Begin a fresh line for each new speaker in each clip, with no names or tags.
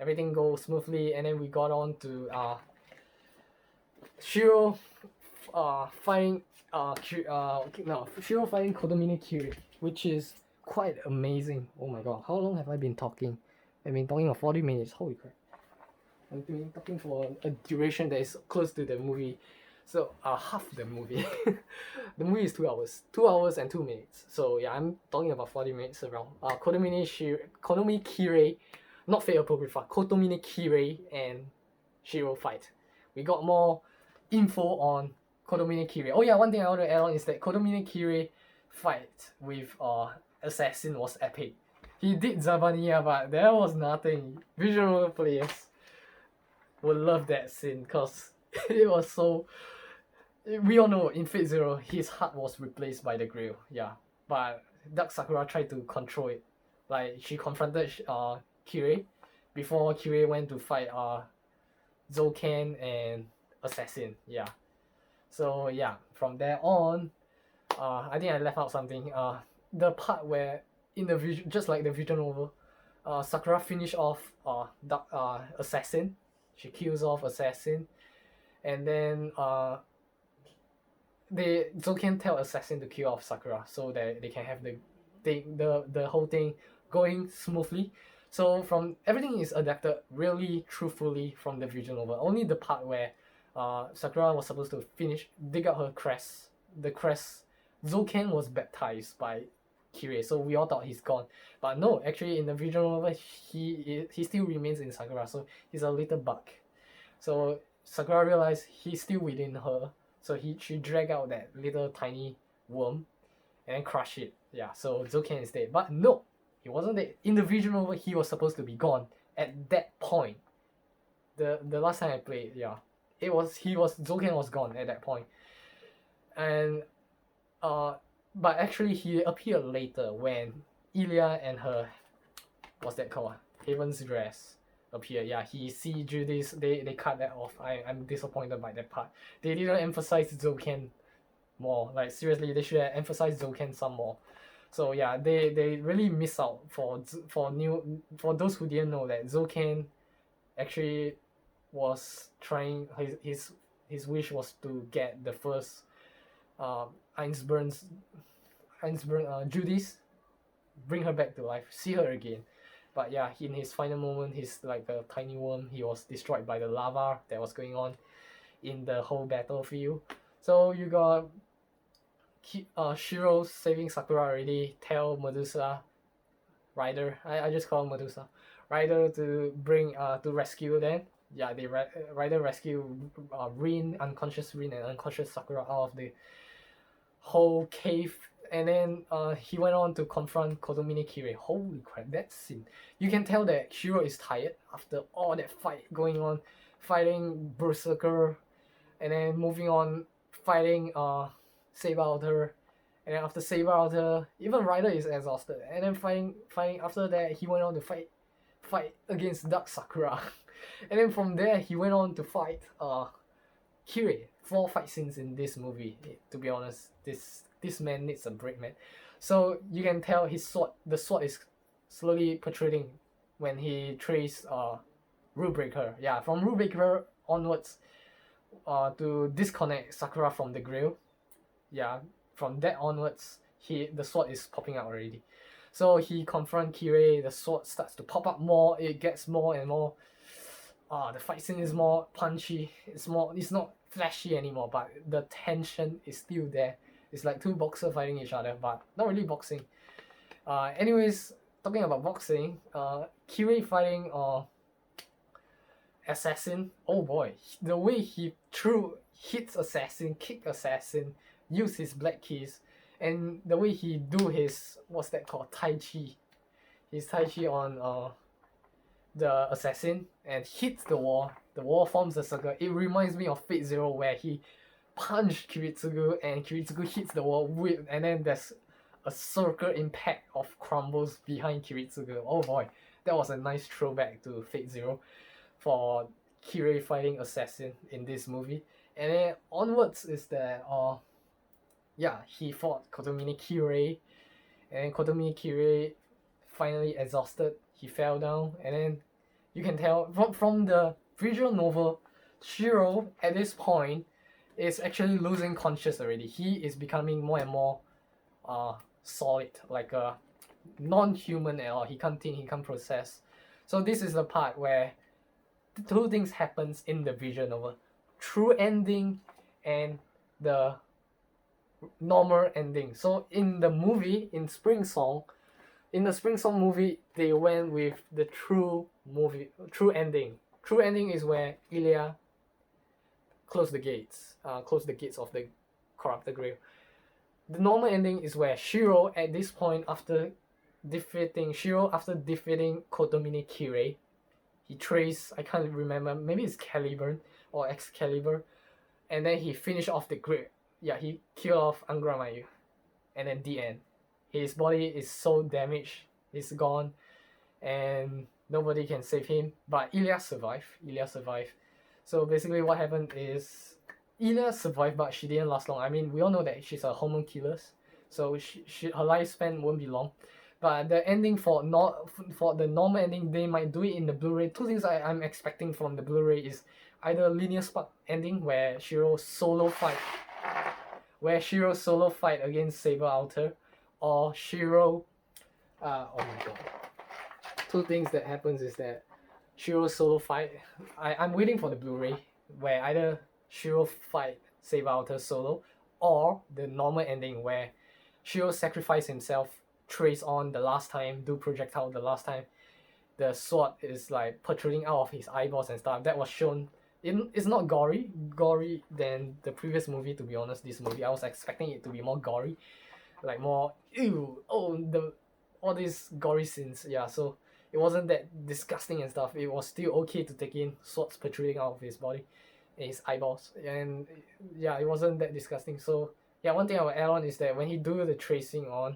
everything goes smoothly, and then we got on to Shiro fighting Shiro fighting Kotomine Kiri, which is quite amazing. Oh my god, how long have I been talking? I've been talking for 40 minutes. Holy crap. I've been talking for a duration that is close to the movie. So half the movie. The movie is 2 hours. 2 hours and 2 minutes. So yeah, I'm talking about 40 minutes around. Kotomi Kirei, not Fate Apocrypha, Kotomine Kirei and Shiro fight. We got more info on Kotomine Kirei. Oh yeah, one thing I want to add on is that Kotomine Kirei fight with Assassin was epic. He did Zabania, but there was nothing. Visual players will love that scene because it was so. We all know in Fate Zero, his heart was replaced by the Grail. Yeah, but Dark Sakura tried to control it. Like she confronted Kirei before Kirei went to fight Zouken and Assassin. Yeah. So yeah, from there on, I think I left out something. The part where in the vision, just like the visual novel, Sakura finish off Assassin. She kills off Assassin, and then Zouken tell Assassin to kill off Sakura so that they can have the whole thing going smoothly. So from everything is adapted really truthfully from the visual novel. Only the part where Sakura was supposed to dig out her crest. The crest, Zouken was baptized by Kirei, so we all thought he's gone. But no, actually in the visual novel he still remains in Sakura, so he's a little bug. So Sakura realized he's still within her, so she dragged out that little tiny worm and then crush it. Yeah, so Zouken is dead. But no, he wasn't dead. In the visual novel, he was supposed to be gone at that point. The last time I played, yeah, Zouken was gone at that point. And but actually he appeared later when Ilya and her, what's that called? Haven's Dress appear. Yeah, he see Judy's. They cut that off. I'm disappointed by that part. They didn't emphasize Zouken more. Like seriously, they should have emphasized Zouken some more. So yeah, they really miss out for those who didn't know that Zouken actually was trying his wish was to get the first Ainsburn Judy's, bring her back to life, see her again. But yeah, in his final moment, he's like a tiny worm. He was destroyed by the lava that was going on in the whole battlefield. So you got Shiro saving Sakura already. Tell Medusa, Rider. I just call him Medusa. Rider to bring to rescue them. Yeah, Rider rescue unconscious Rin and unconscious Sakura out of the whole cave, and then he went on to confront Kotomine Kirei. Holy crap, that scene. You can tell that Shiro is tired after all that fight going on, fighting Berserker, and then moving on, fighting Saber Alter, and then after Saber Alter, even Rider is exhausted, and then fighting after that, he went on to fight against Dark Sakura. And then from there, he went on to fight Kirei. 4 fight scenes in this movie. To be honest, this man needs a break, man. So you can tell the sword is slowly protruding when he traces Rule Breaker. Yeah, from Rule Breaker onwards, to disconnect Sakura from the Grail. Yeah, from that onwards, the sword is popping out already. So he confronts Kirei. The sword starts to pop up more. It gets more and more. The fight scene is more punchy. It's not flashy anymore, but the tension is still there. It's like 2 boxers fighting each other, but not really boxing. Anyways, talking about boxing, Kirei fighting Assassin. Oh boy, the way he hits Assassin, kick Assassin, use his black keys, and the way he do his, what's that called, Tai Chi. His Tai Chi on the Assassin and hits the wall. The wall forms a circle. It reminds me of Fate Zero where he punched Kiritsugu and Kiritsugu hits the wall and then there's a circle impact of crumbles behind Kiritsugu. Oh boy, that was a nice throwback to Fate Zero for Kirei fighting Assassin in this movie. And then onwards is that he fought Kotomine Kirei, and then Kotomine Kirei finally exhausted, he fell down, and then You can tell from the visual novel, Shiro at this point is actually losing conscious already. He is becoming more and more solid, like a non-human at all. He can't think, he can't process. So this is the part where two things happens in the visual novel: true ending and the normal ending. So in the movie, in the Spring Song movie, they went with the true ending. True ending is where Ilya closed the gates of the corrupted grave. The normal ending is where Shiro, at this point, after defeating Kotomine Kirei, he traced, I can't remember, maybe it's Caliburn or Excalibur, and then he finished off the grave. Yeah, he killed off Angra Mainyu, and then the end. His body is so damaged, he's gone, and nobody can save him. But Ilya survived. So basically, what happened is Ilya survived, but she didn't last long. I mean, we all know that she's a hormone killer, so her lifespan won't be long. But the ending for the normal ending, they might do it in the Blu-ray. Two things I'm expecting from the Blu-ray is either linear spark ending where Shiro solo fight against Saber Alter, or Shiro. Oh my god. Two things that happens is that Shiro solo fight. I'm waiting for the Blu-ray where either Shiro fight Saber Alter solo, or the normal ending where Shiro sacrifice himself, trace on the last time, do projectile the last time. The sword is like protruding out of his eyeballs and stuff. That was shown. It's not gory than the previous movie, to be honest. This movie, I was expecting it to be more gory, like more ew, all these gory scenes. Yeah, so it wasn't that disgusting and stuff. It was still okay to take in swords protruding out of his body and his eyeballs, and yeah, it wasn't that disgusting. So yeah, one thing I will add on is that when he do the tracing on,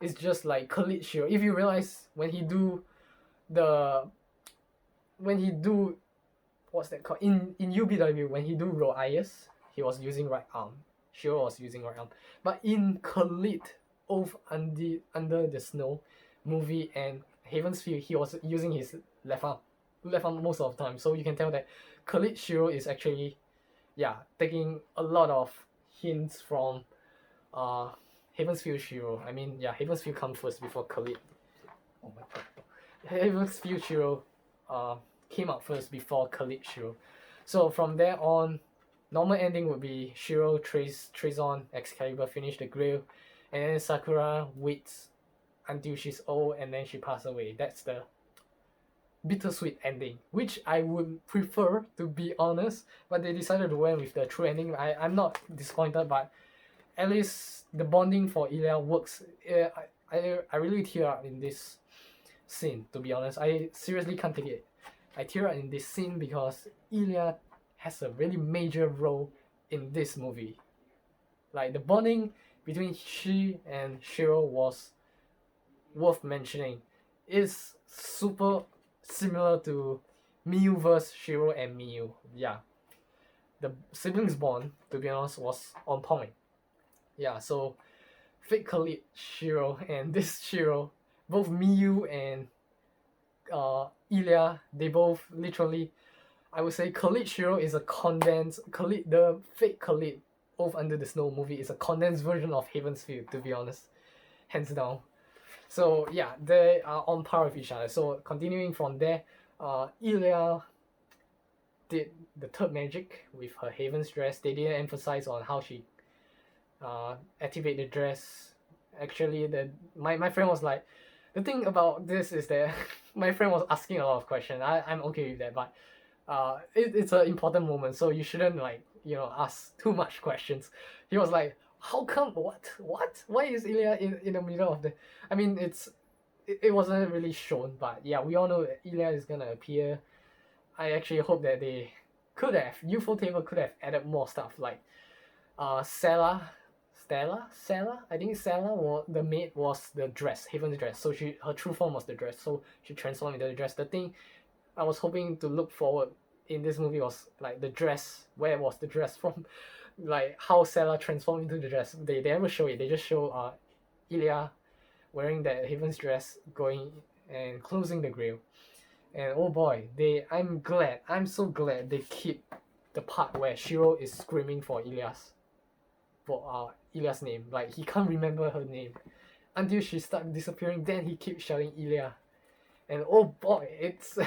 it's just like Khalid Shiro. If you realize when he do what's that called in UBW, when he do Roaius, he was using right arm. Shiro was using right arm. But in Khalid Oath Under the Snow movie and Haven's Field, he was using his left arm most of the time. So you can tell that Khalid Shiro is actually taking a lot of hints from Haven's Field Shiro. I mean, Haven's Field comes first before Khalid. Oh my god. Haven's Field Shiro came out first before Khalid Shiro. So from there on, normal ending would be Shiro trace on Excalibur, finish the grill, and then Sakura waits until she's old and then she passes away. That's the bittersweet ending, which I would prefer, to be honest, but they decided to went with the true ending. I'm not disappointed, but at least the bonding for Ilya works. I really tear up in this scene, to be honest. I seriously can't take it. I tear up in this scene because Ilya has a really major role in this movie. Like, the bonding between she and Shiro was worth mentioning. It's super similar to Miyu vs. Shiro and Miyu. Yeah. The siblings bond, to be honest, was on point. Yeah, so fake Khalid Shiro and this Shiro, both Miyu and Ilya, they both literally, I would say Khalid Shiro is a condensed the fake Khalid Oath Under the Snow movie is a condensed version of Haven's Field, to be honest, hands down. So yeah, they are on par with each other. So continuing from there, Ilya did the third magic with her Haven's dress. They didn't emphasize on how she activate the dress. Actually, my friend was like, the thing about this is that my friend was asking a lot of questions. I'm okay with that, but it's an important moment, so you shouldn't ask too much questions. He was like, how come, what why is Ilya in the middle of the, I mean, it wasn't really shown, but yeah, we all know that Ilya is gonna appear. I actually hope that they could have, ufotable could have added more stuff, like Stella, I think Stella, the maid, was the dress, Haven's dress. So her true form was the dress. So she transformed into the dress. The thing I was hoping to look forward in this movie was like the dress. Where was the dress from? Like how Stella transformed into the dress. They never show it. They just show Ilya wearing that Haven's dress, going and closing the grail. And oh boy, I'm so glad they keep the part where Shiro is screaming for Ilias, for Ilias' name. Like he can't remember her name until she starts disappearing. Then he keeps shouting Ilia, and oh boy, it's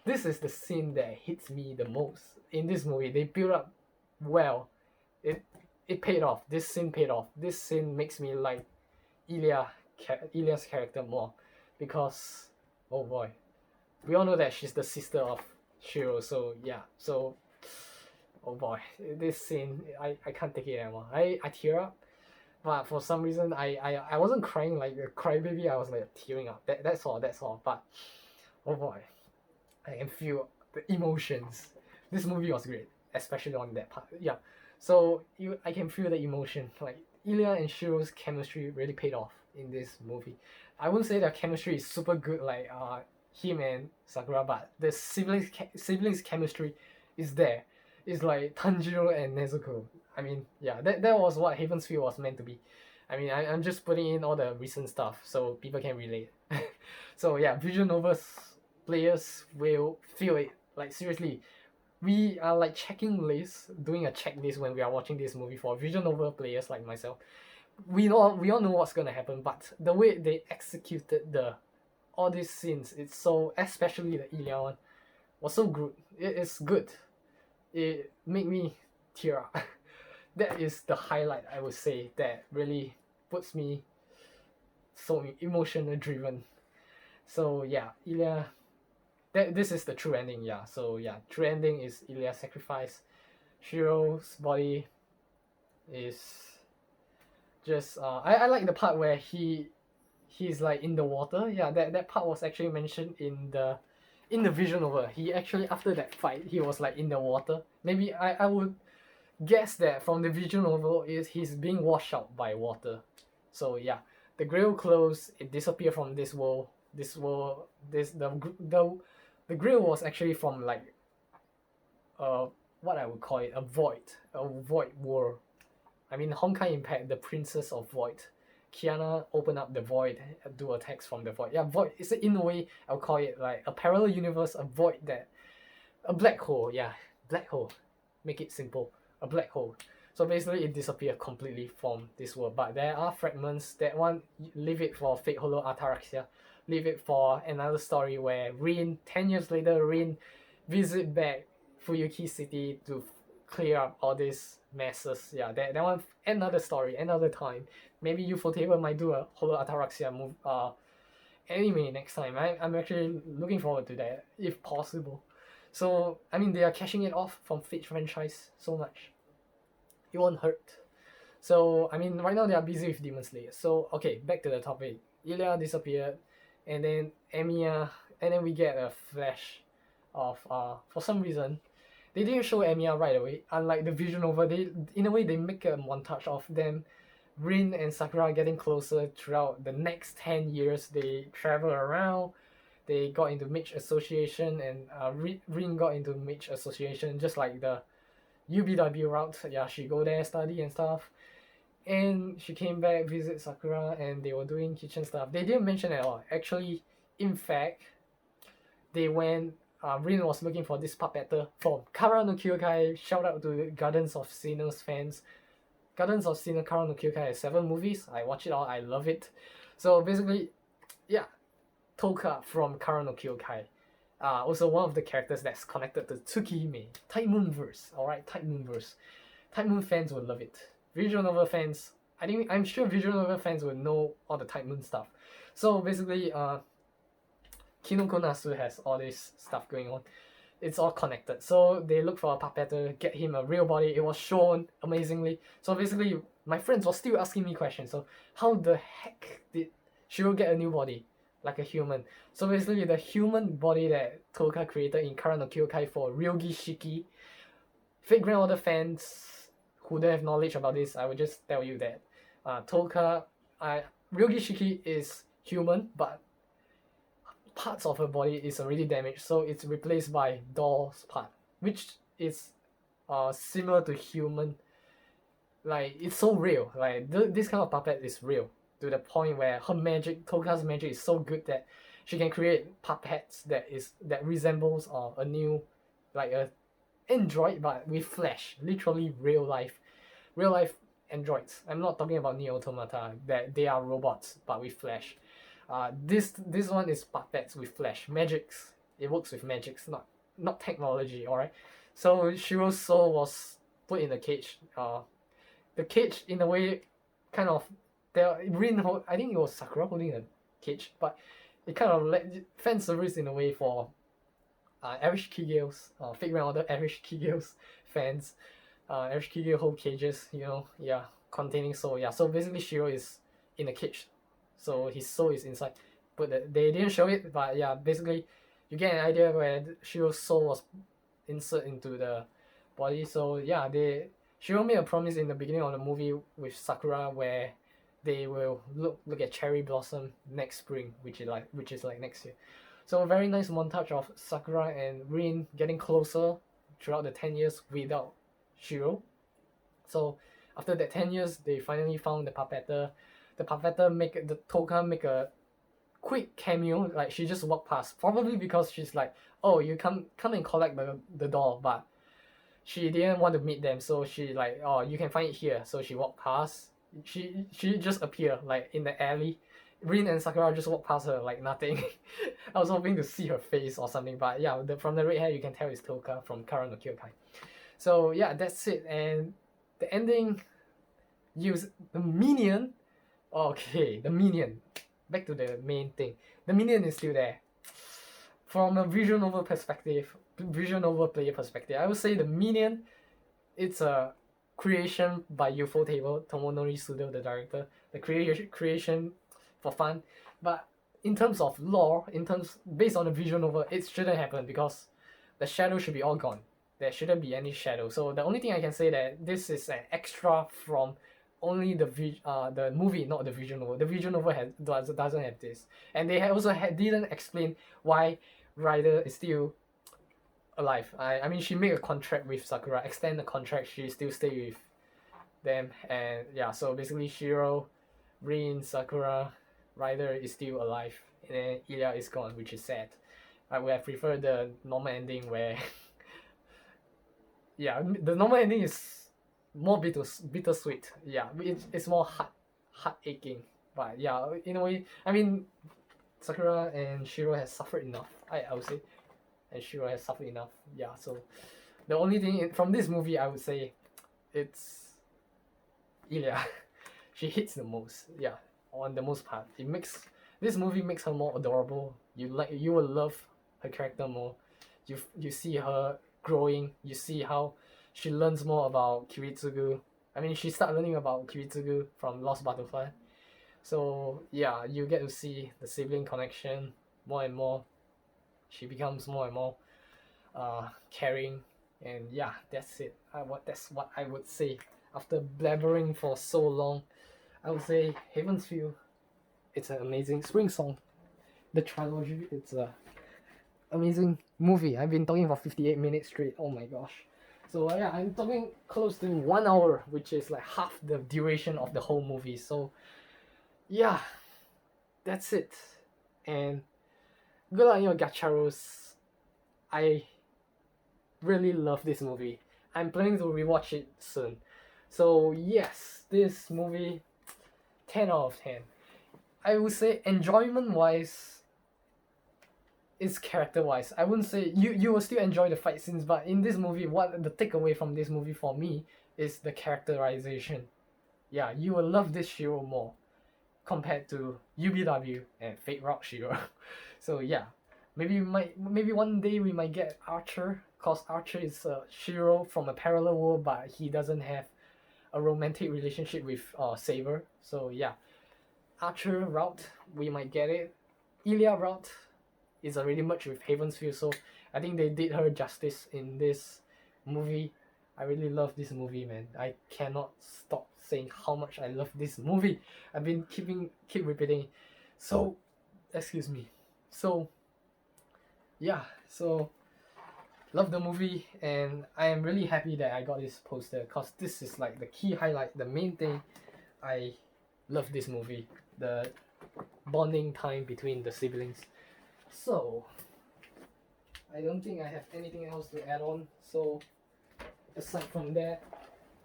this is the scene that hits me the most in this movie. They build up well. It paid off. This scene paid off. This scene makes me like Ilia's character more, because oh boy, we all know that she's the sister of Shiro. So yeah, so oh boy, this scene I can't take it anymore. I tear up, but for some reason I wasn't crying like a crybaby. I was like tearing up. That's all. But oh boy, I can feel the emotions. This movie was great, especially on that part. Yeah, so I can feel the emotion. Like Ilya and Shiro's chemistry really paid off in this movie. I wouldn't say their chemistry is super good like him and Sakura, but the siblings chemistry is there. It's like Tanjiro and Nezuko. I mean, yeah, that was what Haven's Feel was meant to be. I mean, I'm just putting in all the recent stuff so people can relate. So yeah, Vision Nova's players will feel it. Like seriously, we are like checking lists, doing a checklist when we are watching this movie for Vision Nova players like myself. We all know what's gonna happen, but the way they executed all these scenes, it's so, especially the Ilya one, was so good. It is good. It made me tear up. That is the highlight, I would say, that really puts me so emotional driven. So yeah, Ilya, this is the true ending. Yeah, so yeah, true ending is Ilya's sacrifice. Shiro's body is just I like the part where he's like in the water. Yeah, that part was actually mentioned in the Vision Nova. He actually, after that fight, he was like in the water. Maybe I would guess that from the Vision Nova is he's being washed out by water. So yeah, the Grail closed. It disappeared from this world. The Grail was actually from like what I would call it, a void world. I mean, Honkai Impact, the Princess of Void. Kiana opened up the void, do attacks from the void. Yeah, void is, in a way I'll call it like a parallel universe, a void, that a black hole. Yeah, black hole. Make it simple, a black hole. So basically, it disappeared completely from this world. But there are fragments. That one, leave it for Fate Holo Ataraxia. Leave it for another story where Rin, 10 years later, Rin visit back Fuyuki City to clear up all these messes. Yeah, that one, another story, another time. Maybe Ufotable might do a Holo Ataraxia anime next time. I'm actually looking forward to that, if possible. So, I mean, they are cashing it off from Fate franchise so much. It won't hurt. So, I mean, right now they are busy with Demon Slayer. So, okay, back to the topic. Ilya disappeared, and then Emiya, and then we get a flash of, for some reason, they didn't show Emiya right away. Unlike the Vision Nova, they, in a way, they make a montage of them, Rin and Sakura, getting closer throughout the next 10 years. They travel around, they got into Mage Association, and Rin got into Mage Association, just like the UBW route. Yeah, she go there, study and stuff. And she came back, visit Sakura, and they were doing kitchen stuff. They didn't mention it at all. Actually, in fact, they went, Rin was looking for this puppeteer from Kara no Kyokai. Shout out to Gardens of Sinnoh's fans. Gardens of Sinnoh, Kara no Kyokai has 7 movies. I watch it all, I love it. So basically, yeah, Toka from Kara no Kyokai. Also one of the characters that's connected to Tsukihime. Type Moonverse, alright, Type Moonverse. Type Moon fans will love it. Visual Novel fans, I'm sure Visual Novel fans will know all the Type Moon stuff. So basically, Kinoko Nasu has all this stuff going on. It's all connected. So they look for a puppeteer, get him a real body. It was shown amazingly. So basically, my friends were still asking me questions. So how the heck did Shiro get a new body? Like a human. So basically, the human body that Toka created in Kara no Kyokai for Ryogi Shiki. Fate Grand Order fans who don't have knowledge about this, I will just tell you that Toka, Ryogi Shiki is human, but parts of her body is already damaged, so it's replaced by doll's part, which is similar to human. Like, it's so real. Like, this kind of puppet is real, to the point where her magic, Toka's magic, is so good that she can create puppets that resembles a new, like a android but with flesh, literally real life androids. I'm not talking about Neo Automata that they are robots but with flesh. This one is puppets with flesh, magics. It works with magics, not technology. All right. So Shiro's soul was put in a cage. The cage in a way, kind of, I think it was Sakura holding a cage, but it kind of fan service in a way for average Kigels, figure out the average Kigels fans. Average Kigel hold cages, yeah, containing soul. Yeah, so basically Shiro is in a cage, so his soul is inside. But they didn't show it, but yeah, basically you get an idea where Shiro's soul was inserted into the body. So yeah, Shiro made a promise in the beginning of the movie with Sakura where they will look at cherry blossom next spring, which is like next year. So a very nice montage of Sakura and Rin getting closer throughout the 10 years without Shiro. So after that 10 years, they finally found the puppeteer. The puppeteer the Toka make a quick cameo, like she just walked past, probably because she's like, oh, you come and collect the doll, but she didn't want to meet them, so she like, oh, you can find it here. So she walked past. She just appeared like in the alley. Rin and Sakura just walked past her like nothing. I was hoping to see her face or something, but yeah, from the red hair you can tell it's Toka from Kara no Kyokai. So yeah, that's it. And the ending use the minion. Okay, the minion. Back to the main thing. The minion is still there. From a visual novel player perspective, I would say the minion, it's a creation by Ufotable, Tomonori Sudo, the director. The creation for fun, but in terms of lore, based on the visual novel, it shouldn't happen because the shadow should be all gone. There shouldn't be any shadow. So the only thing I can say that this is an extra from only the movie, not the visual novel. The visual novel doesn't have this, and they also didn't explain why Rider is still alive. I mean, she made a contract with Sakura, extend the contract, she still stay with them, and yeah. So basically, Shiro, Rin, Sakura, Rider is still alive, and then Ilya is gone, which is sad. I would have preferred the normal ending where yeah, the normal ending is more bittersweet. Yeah, it's more heart aching. But yeah, in a way, I mean, Sakura and Shiro has suffered enough. I would say, and Shiro has suffered enough. Yeah, so the only thing from this movie I would say, it's Ilya. She hits the most. Yeah, on the most part. This movie makes her more adorable. You will love her character more. You see her growing. You see how she learns more about Kiritsugu. I mean, she started learning about Kiritsugu from Lost Butterfly. So yeah, you get to see the sibling connection more and more. She becomes more and more caring, and yeah, that's it. That's what I would say after blabbering for so long. I would say Haven's Feel. It's an amazing spring song. The trilogy. It's a amazing movie. I've been talking for 58 minutes straight. Oh my gosh. So yeah, I'm talking close to 1 hour, which is like half the duration of the whole movie. So yeah, that's it. And good on your Gacharos. I really love this movie. I'm planning to rewatch it soon. So yes, this movie, 10 out of 10. I would say enjoyment wise, is character wise. I wouldn't say you will still enjoy the fight scenes, but in this movie, what the takeaway from this movie for me is the characterization. Yeah, you will love this Shiro more compared to UBW and Fate Rock Shiro. So yeah, maybe one day we might get Archer, cause Archer is a Shiro from a parallel world, but he doesn't have a romantic relationship with Saber. So yeah, Archer route we might get it. Ilya route is already merged with Haven's Feel, so I think they did her justice in this movie. I really love this movie, man. I cannot stop saying how much I love this movie. I've been keep repeating. So, excuse me. So, yeah. So, love the movie, and I am really happy that I got this poster, cause this is like the key highlight, the main thing. I love this movie. The bonding time between the siblings. So I don't think I have anything else to add on. So aside from that,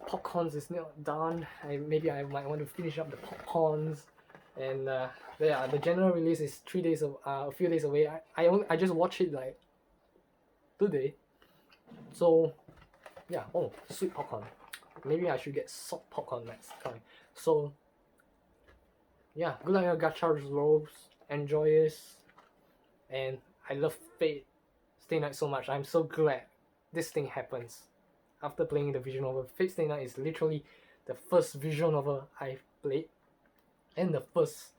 popcorns is not done. Maybe I might want to finish up the popcorns, and yeah, the general release is a few days away. I just watched it like today. So yeah, oh, sweet popcorn. Maybe I should get salt popcorn next time. So yeah, good luck your gacha rolls. Enjoy this, and I love Fate Stay Night so much. I'm so glad this thing happens after playing the visual novel. Fate Stay Night is literally the first visual novel I've played, and the first.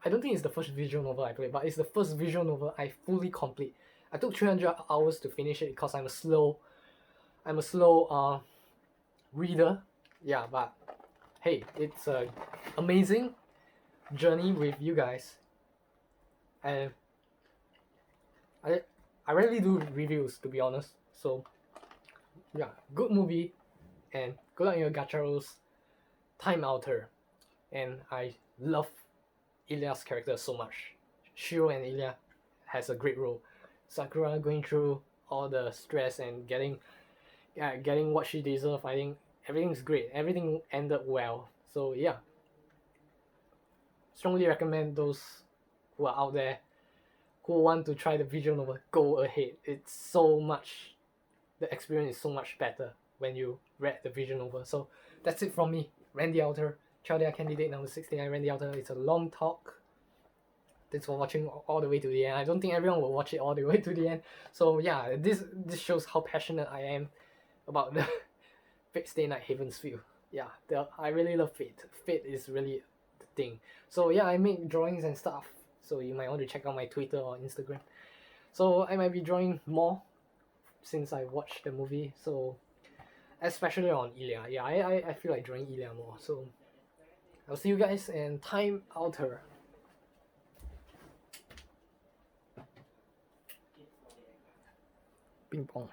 I don't think it's the first visual novel I played, but it's the first visual novel I fully complete. I took 300 hours to finish it because I'm a slow reader. Yeah, but hey, it's a amazing journey with you guys, and I rarely do reviews, to be honest. So yeah, good movie, and good on your gacha rolls. Time Outer, and I love Ilya's character so much. Shiro and Ilya has a great role. Sakura going through all the stress and getting what she deserves. I think everything's great. Everything ended well. So yeah, strongly recommend those who are out there who want to try the visual novel, go ahead. It's so much, the experience is so much better when you read the visual novel. So that's it from me, Randy Outer, Chaldea Candidate number 69, Randy Outer. It's a long talk. Thanks for watching all the way to the end. I don't think everyone will watch it all the way to the end. So yeah, this shows how passionate I am about the Fate Stay Night Haven's Feel. Yeah, I really love Fate. Fate is really the thing. So yeah, I make drawings and stuff. So you might want to check out my Twitter or Instagram. So I might be drawing more since I watched the movie. So especially on Ilya. Yeah, I feel like drawing Ilya more. So I'll see you guys in Time Outer. Ping pong.